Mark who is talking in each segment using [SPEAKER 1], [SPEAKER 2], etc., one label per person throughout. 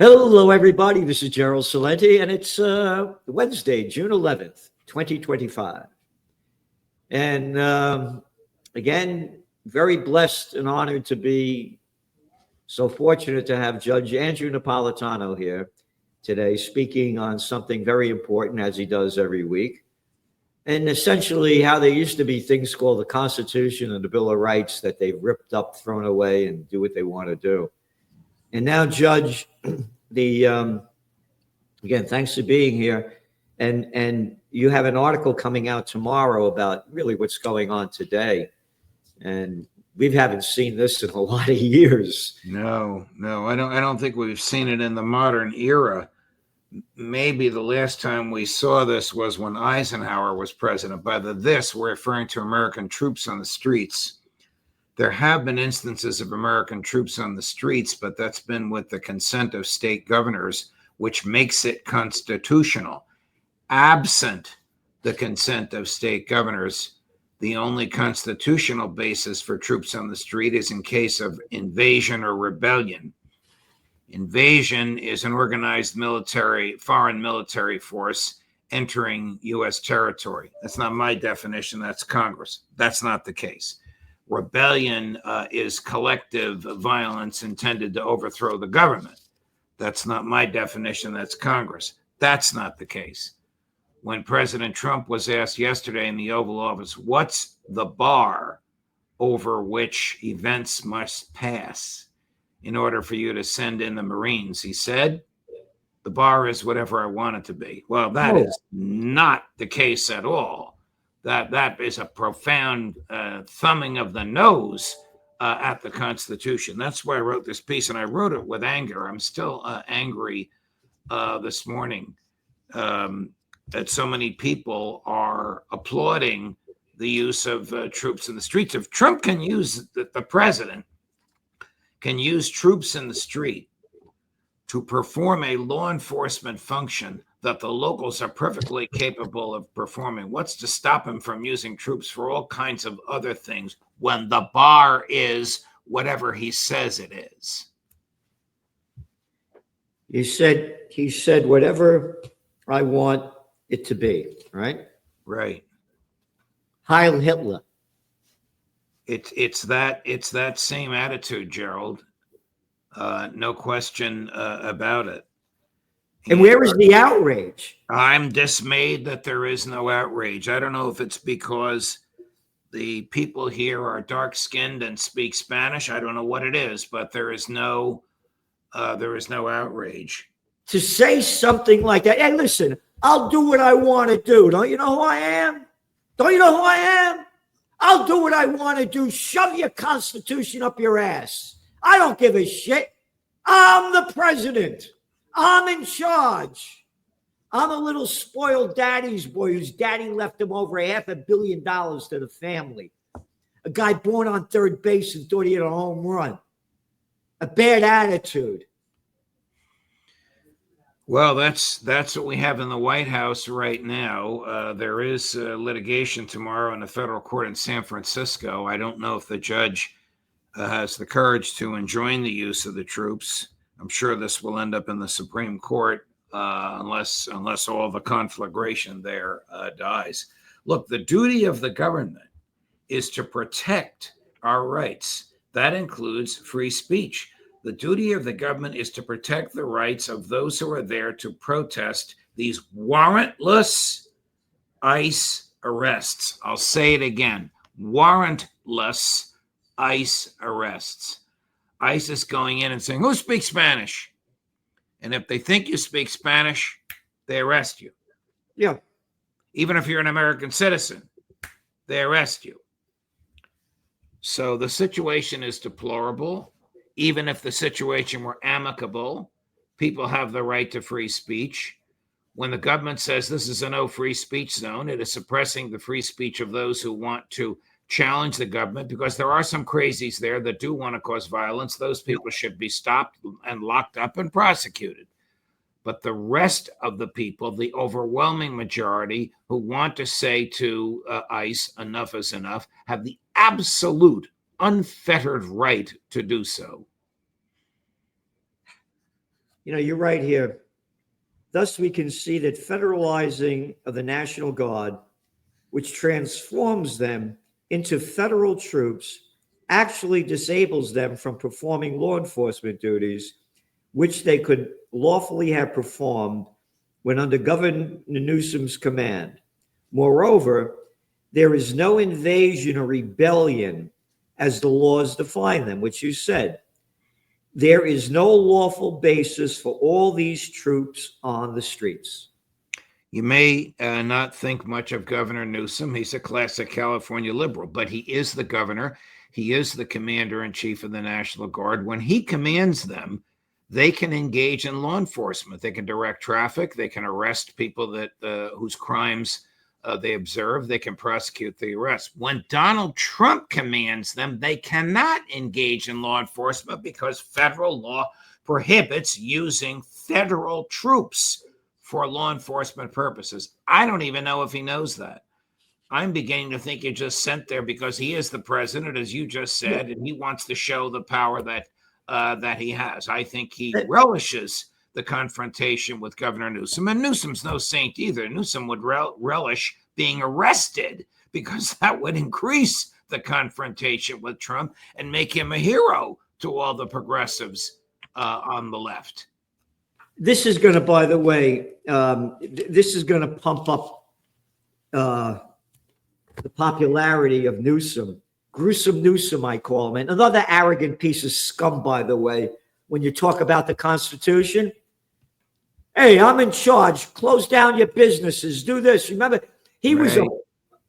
[SPEAKER 1] Hello, everybody. This is Gerald Salenti, and it's Wednesday, June 11th, 2025. And again, very blessed and honored to be so fortunate to have Judge Andrew Napolitano here today, speaking on something very important, as he does every week. And essentially, how there used to be things called the Constitution and the Bill of Rights that they've ripped up, thrown away, and do what they want to do. And now, Judge, again, thanks for being here. And you have an article coming out tomorrow about really what's going on today. And we haven't seen this in a lot of years.
[SPEAKER 2] No, I don't think we've seen it in the modern era. Maybe the last time we saw this was when Eisenhower was president. By this, we're referring to American troops on the streets. There have been instances of American troops on the streets, but that's been with the consent of state governors, which makes it constitutional. Absent the consent of state governors, the only constitutional basis for troops on the street is in case of invasion or rebellion. Invasion is an organized foreign military force entering U.S. territory. That's not my definition, that's Congress. That's not the case. Rebellion is collective violence intended to overthrow the government. That's not my definition, that's Congress. That's not the case. When President Trump was asked yesterday in the Oval Office, what's the bar over which events must pass in order for you to send in the Marines, he said, the bar is whatever I want it to be. Well, that is not the case at all. That is a profound thumbing of the nose at the Constitution. That's why I wrote this piece, and I wrote it with anger. I'm still angry this morning that so many people are applauding the use of troops in the streets. If Trump can use, the president can use troops in the street to perform a law enforcement function that the locals are perfectly capable of performing, what's to stop him from using troops for all kinds of other things when the bar is whatever he says it is?
[SPEAKER 1] He said, whatever I want it to be, right?
[SPEAKER 2] Right.
[SPEAKER 1] Heil Hitler.
[SPEAKER 2] It's that same attitude, Gerald. No question about it.
[SPEAKER 1] And where is the outrage?
[SPEAKER 2] I'm dismayed that there is no outrage. I don't know if it's because the people here are dark-skinned and speak Spanish. I don't know what it is, but there is no outrage.
[SPEAKER 1] To say something like that, hey, listen, I'll do what I want to do. Don't you know who I am? Don't you know who I am? I'll do what I want to do. Shove your Constitution up your ass. I don't give a shit. I'm the president. I'm in charge. I'm a little spoiled daddy's boy whose daddy left him over $500 million to the family. A guy born on third base and thought he had a home run. A bad attitude.
[SPEAKER 2] Well, that's what we have in the White House right now. There is litigation tomorrow in a federal court in San Francisco. I don't know if the judge has the courage to enjoin the use of the troops. I'm sure this will end up in the Supreme Court unless all the conflagration there dies. Look, the duty of the government is to protect our rights. That includes free speech. The duty of the government is to protect the rights of those who are there to protest these warrantless ICE arrests. I'll say it again, warrantless ICE arrests. ICE is going in and saying, who speaks Spanish? And if they think you speak Spanish, they arrest you.
[SPEAKER 1] Yeah.
[SPEAKER 2] Even if you're an American citizen, they arrest you. So the situation is deplorable. Even if the situation were amicable, people have the right to free speech. When the government says this is a no free speech zone, it is suppressing the free speech of those who want to challenge the government, because there are some crazies there that do want to cause violence. Those people should be stopped and locked up and prosecuted. But the rest of the people, the overwhelming majority who want to say to ICE, enough is enough, have the absolute unfettered right to do so.
[SPEAKER 1] You're right here. Thus, we can see that federalizing of the National Guard, which transforms them into federal troops, actually disables them from performing law enforcement duties, which they could lawfully have performed when under Governor Newsome's command. Moreover, there is no invasion or rebellion as the laws define them, which you said. There is no lawful basis for all these troops on the streets.
[SPEAKER 2] You may not think much of Governor Newsom. He's a classic California liberal, but he is the governor. He is the commander-in-chief of the National Guard. When he commands them, they can engage in law enforcement. They can direct traffic. They can arrest people that whose crimes they observe. They can prosecute the arrest. When Donald Trump commands them, they cannot engage in law enforcement because federal law prohibits using federal troops for law enforcement purposes. I don't even know if he knows that. I'm beginning to think he just sent there because he is the president, as you just said, and he wants to show the power that he has. I think he relishes the confrontation with Governor Newsom. And Newsom's no saint either. Newsom would relish being arrested because that would increase the confrontation with Trump and make him a hero to all the progressives on the left.
[SPEAKER 1] This is going to, by the way, this is going to pump up the popularity of Newsom. Gruesome Newsome, I call him. And another arrogant piece of scum, by the way, when you talk about the Constitution. Hey, I'm in charge. Close down your businesses. Do this. Remember, he was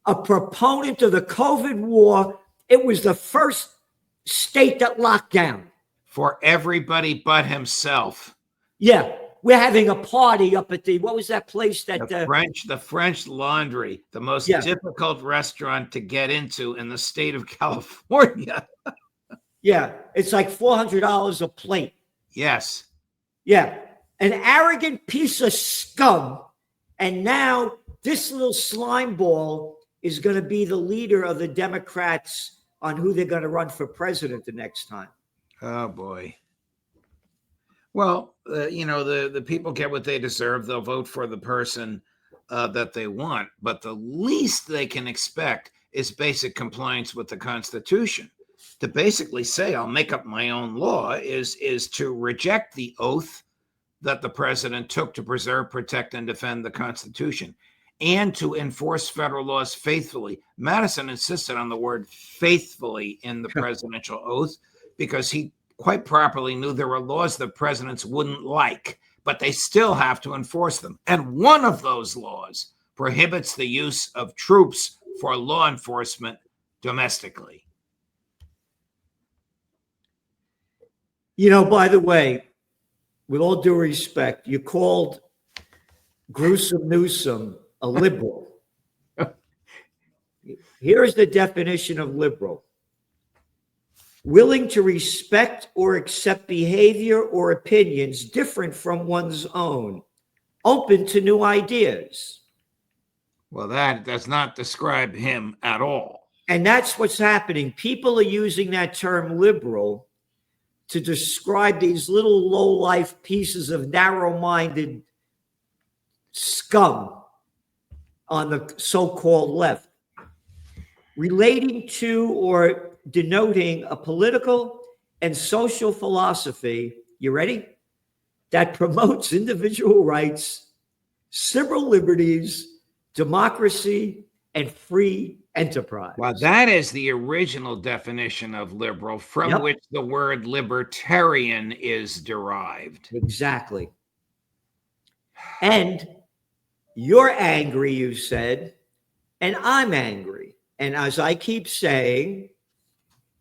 [SPEAKER 1] a proponent of the COVID war. It was the first state that locked down.
[SPEAKER 2] For everybody but himself.
[SPEAKER 1] Yeah. We're having a party up at what was that place that
[SPEAKER 2] the French Laundry, the most difficult restaurant to get into in the state of California.
[SPEAKER 1] Yeah, it's like $400 a plate.
[SPEAKER 2] Yes.
[SPEAKER 1] Yeah, an arrogant piece of scum, and now this little slime ball is going to be the leader of the Democrats on who they're going to run for president the next time.
[SPEAKER 2] Oh boy. Well, the people get what they deserve. They'll vote for the person that they want. But the least they can expect is basic compliance with the Constitution. To basically say, I'll make up my own law is to reject the oath that the president took to preserve, protect, and defend the Constitution, and to enforce federal laws faithfully. Madison insisted on the word faithfully in the presidential oath because he quite properly knew there were laws that presidents wouldn't like, but they still have to enforce them. And one of those laws prohibits the use of troops for law enforcement domestically.
[SPEAKER 1] By the way, with all due respect, you called Gruesome Newsome a liberal. Here's the definition of liberal. Willing to respect or accept behavior or opinions different from one's own, open to new ideas.
[SPEAKER 2] Well, that does not describe him at all.
[SPEAKER 1] And that's what's happening. People are using that term liberal to describe these little low-life pieces of narrow-minded scum on the so-called left, relating to or denoting a political and social philosophy, you ready? That promotes individual rights, civil liberties, democracy, and free enterprise.
[SPEAKER 2] Well, that is the original definition of liberal, from which the word libertarian is derived.
[SPEAKER 1] Exactly. And you're angry, you said, and I'm angry. And as I keep saying,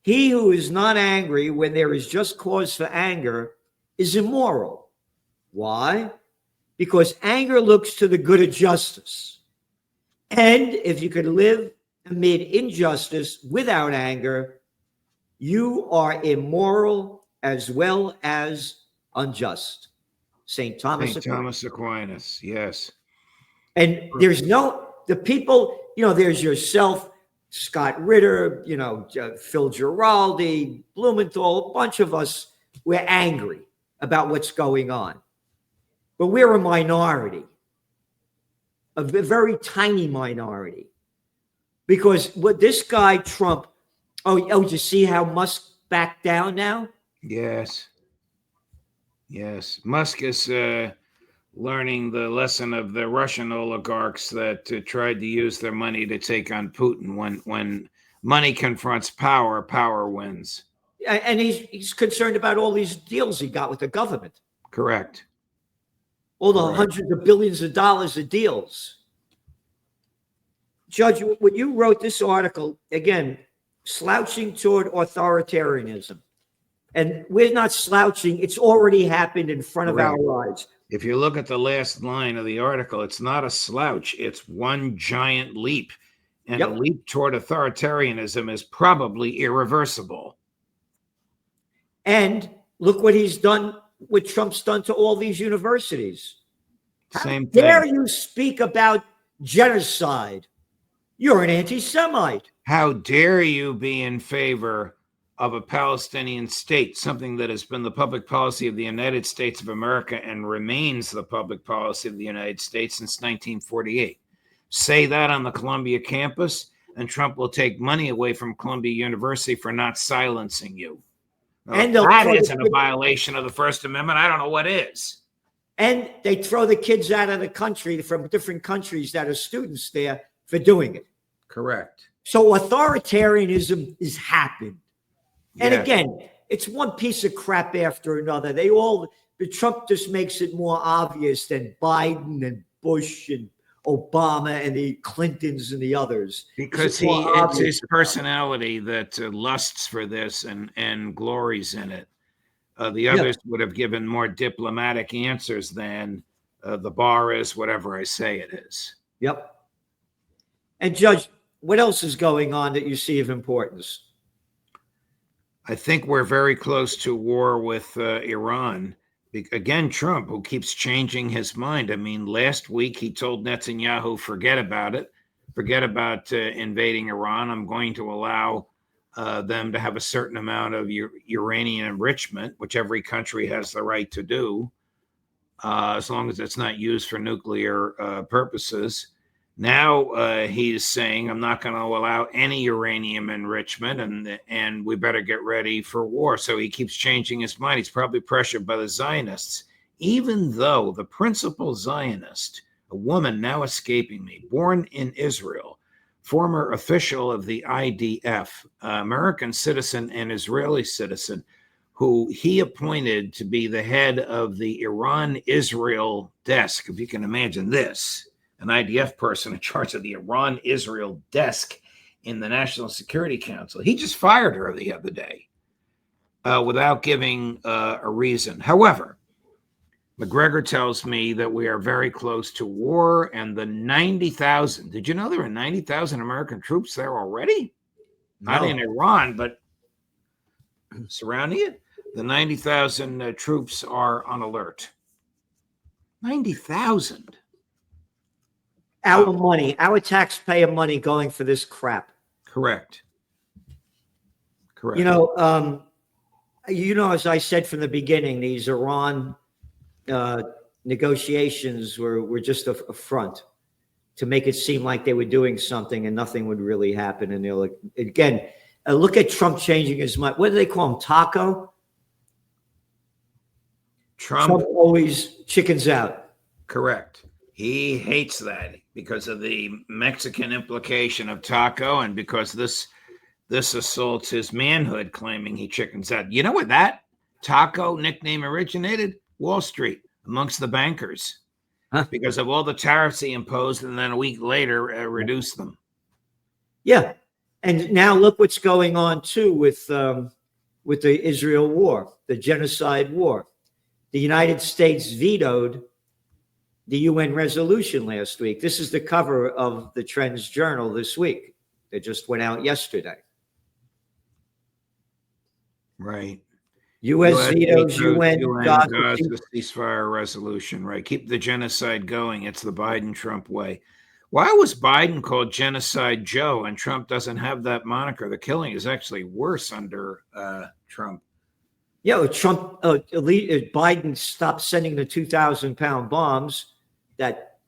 [SPEAKER 1] he who is not angry when there is just cause for anger is immoral. Why? Because anger looks to the good of justice. And if you can live amid injustice without anger, you are immoral as well as unjust. St. Thomas
[SPEAKER 2] Aquinas, yes.
[SPEAKER 1] And there's the people, there's yourself, Scott Ritter, Phil Giraldi, Blumenthal, a bunch of us, we're angry about what's going on. but we're a minority, a very tiny minority. Because what this guy, Trump, oh, you see how Musk backed down now?
[SPEAKER 2] Yes. Yes. Musk is learning the lesson of the Russian oligarchs that tried to use their money to take on Putin. When money confronts power, power wins.
[SPEAKER 1] And he's concerned about all these deals he got with the government.
[SPEAKER 2] Correct.
[SPEAKER 1] All the hundreds of billions of dollars of deals. Judge, when you wrote this article, again, slouching toward authoritarianism. And we're not slouching. It's already happened in front of our eyes.
[SPEAKER 2] If you look at the last line of the article, it's not a slouch. It's one giant leap. And a leap toward authoritarianism is probably irreversible.
[SPEAKER 1] And look what he's done, what Trump's done to all these universities.
[SPEAKER 2] Same
[SPEAKER 1] How
[SPEAKER 2] thing.
[SPEAKER 1] dare you speak about genocide? You're an anti-Semite.
[SPEAKER 2] How dare you be in favor of a Palestinian state, something that has been the public policy of the United States of America and remains the public policy of the United States since 1948. Say that on the Columbia campus, and Trump will take money away from Columbia University for not silencing you. Now, and if that isn't a violation of the First Amendment, I don't know what is.
[SPEAKER 1] And they throw the kids out of the country from different countries that are students there for doing it.
[SPEAKER 2] Correct.
[SPEAKER 1] So authoritarianism has happened. And
[SPEAKER 2] Yes.
[SPEAKER 1] again, it's one piece of crap after another. But Trump just makes it more obvious than Biden and Bush and Obama and the Clintons and the others.
[SPEAKER 2] Because it's his personality that lusts for this and glories in it. The others would have given more diplomatic answers than the bar is whatever I say it is.
[SPEAKER 1] Yep. And Judge, what else is going on that you see of importance?
[SPEAKER 2] I think we're very close to war with Iran. Again, Trump, who keeps changing his mind. I mean, last week he told Netanyahu, forget about it. Forget about invading Iran. I'm going to allow them to have a certain amount of uranium enrichment, which every country has the right to do, as long as it's not used for nuclear purposes. Now he's saying, I'm not going to allow any uranium enrichment, and we better get ready for war. So he keeps changing his mind. He's probably pressured by the Zionists, even though the principal Zionist, a woman now escaping me, born in Israel, former official of the IDF, American citizen and Israeli citizen, who he appointed to be the head of the Iran-Israel desk. If you can imagine this, an IDF person in charge of the Iran-Israel desk in the National Security Council. He just fired her the other day without giving a reason. However, McGregor tells me that we are very close to war, and the 90,000. Did you know there are 90,000 American troops there already? No. Not in Iran, but surrounding it. The 90,000 troops are on alert. 90,000.
[SPEAKER 1] Our money, our taxpayer money going for this crap.
[SPEAKER 2] Correct. Correct.
[SPEAKER 1] As I said from the beginning, these Iran negotiations were just a front to make it seem like they were doing something and nothing would really happen. And they're like, again, look at Trump changing his mind. What do they call him? Taco? Trump always chickens out.
[SPEAKER 2] Correct. He hates that because of the Mexican implication of taco, and because this assaults his manhood, claiming he chickens out. You know where that taco nickname originated? Wall Street, amongst the bankers, because of all the tariffs he imposed, and then a week later reduced them.
[SPEAKER 1] Yeah, and now look what's going on too with the Israel war, the genocide war. The United States vetoed the UN resolution last week. This is the cover of the Trends Journal this week. It just went out yesterday.
[SPEAKER 2] Right.
[SPEAKER 1] U.S. vetoes UN
[SPEAKER 2] Gaza ceasefire resolution. Right. Keep the genocide going. It's the Biden-Trump way. Why was Biden called Genocide Joe and Trump doesn't have that moniker? The killing is actually worse under Trump.
[SPEAKER 1] Trump, Biden stopped sending the 2,000-pound bombs that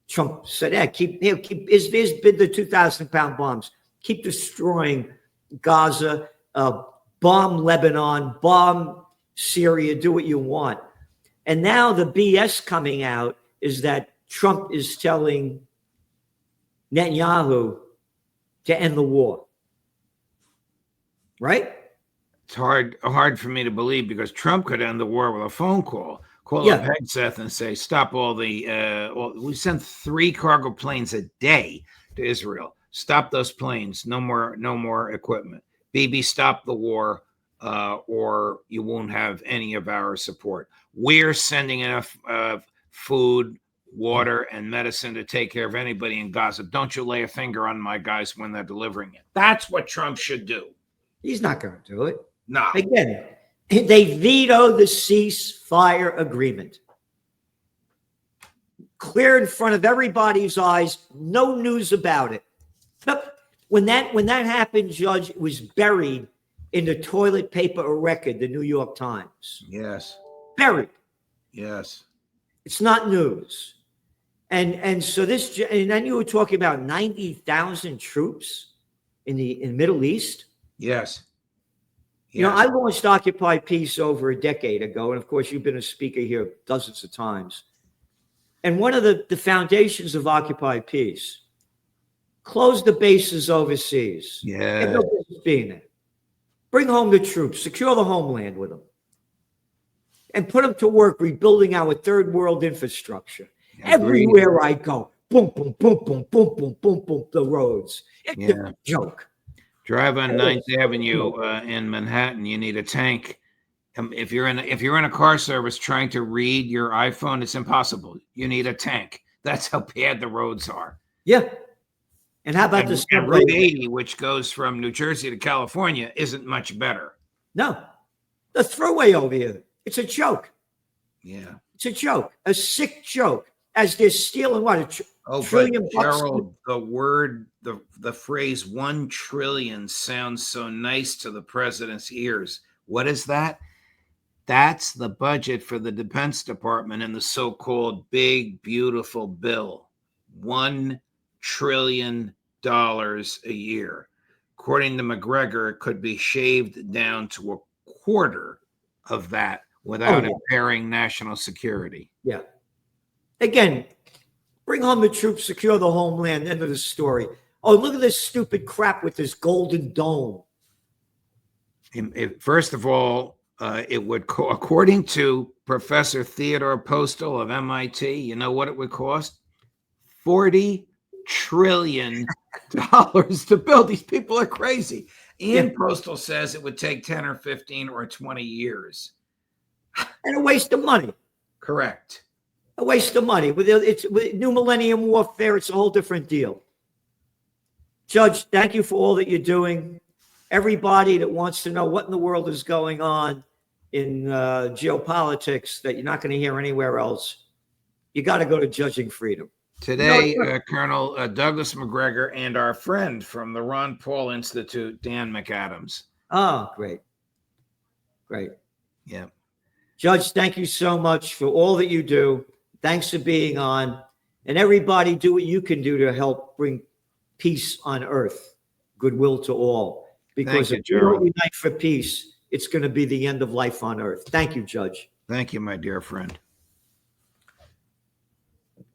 [SPEAKER 1] Trump said, keep is the 2,000-pound bombs. Keep destroying Gaza, bomb Lebanon, bomb Syria, do what you want. And now the BS coming out is that Trump is telling Netanyahu to end the war. Right?
[SPEAKER 2] It's hard for me to believe, because Trump could end the war with a phone call. Call up Hegseth and say, stop all the, we send 3 cargo planes a day to Israel. Stop those planes. No more equipment. Bibi, stop the war, or you won't have any of our support. We're sending enough food, water, and medicine to take care of anybody in Gaza. Don't you lay a finger on my guys when they're delivering it. That's what Trump should do.
[SPEAKER 1] He's not going to do it.
[SPEAKER 2] No.
[SPEAKER 1] Again, they veto the ceasefire agreement. Clear in front of everybody's eyes. No news about it. When that happened, Judge, it was buried in the toilet paper of record, the New York Times.
[SPEAKER 2] Yes.
[SPEAKER 1] Buried.
[SPEAKER 2] Yes.
[SPEAKER 1] It's not news. And so and then you were talking about 90,000 troops in the Middle East.
[SPEAKER 2] Yes.
[SPEAKER 1] You know, I launched Occupy Peace over a decade ago. And of course, you've been a speaker here dozens of times. And one of the foundations of Occupy Peace, close the bases overseas.
[SPEAKER 2] Yeah.
[SPEAKER 1] Have no business being there. Bring home the troops, secure the homeland with them, and put them to work rebuilding our third world infrastructure. Everywhere I go, boom, boom, boom, boom, boom, boom, boom, boom, the roads. It's a joke.
[SPEAKER 2] Drive on 9th Avenue in Manhattan. You need a tank. If you're in a car service trying to read your iPhone, it's impossible. You need a tank. That's how bad the roads are.
[SPEAKER 1] Yeah. And how about this?
[SPEAKER 2] Route 80, which goes from New Jersey to California, isn't much better.
[SPEAKER 1] No. The throughway over here. It's a joke.
[SPEAKER 2] Yeah.
[SPEAKER 1] It's a joke. A sick joke. As they're stealing what? Trillion
[SPEAKER 2] but Gerald, the phrase 1 trillion sounds so nice to the president's ears. What is that? That's the budget for the Defense Department in the so-called big, beautiful bill. $1 trillion a year. According to McGregor, it could be shaved down to a quarter of that without impairing national security.
[SPEAKER 1] Yeah. Again, bring home the troops, secure the homeland, end of the story. Oh, look at this stupid crap with this golden dome.
[SPEAKER 2] First of all, it would, according to Professor Theodore Postal of MIT, you know what it would cost? $40 trillion to build. These people are crazy. And Postal says it would take 10 or 15 or 20 years.
[SPEAKER 1] And a waste of money.
[SPEAKER 2] Correct.
[SPEAKER 1] A waste of money. With New Millennium Warfare, it's a whole different deal. Judge, thank you for all that you're doing. Everybody that wants to know what in the world is going on in geopolitics that you're not going to hear anywhere else, you got to go to Judging Freedom.
[SPEAKER 2] Today, Colonel Douglas McGregor and our friend from the Ron Paul Institute, Dan McAdams.
[SPEAKER 1] Oh, great. Great.
[SPEAKER 2] Yeah.
[SPEAKER 1] Judge, thank you so much for all that you do. Thanks for being on. And everybody, do what you can do to help bring peace on earth, goodwill to all. Because if you don't unite for peace, it's going to be the end of life on earth. Thank you, Judge.
[SPEAKER 2] Thank you, my dear friend.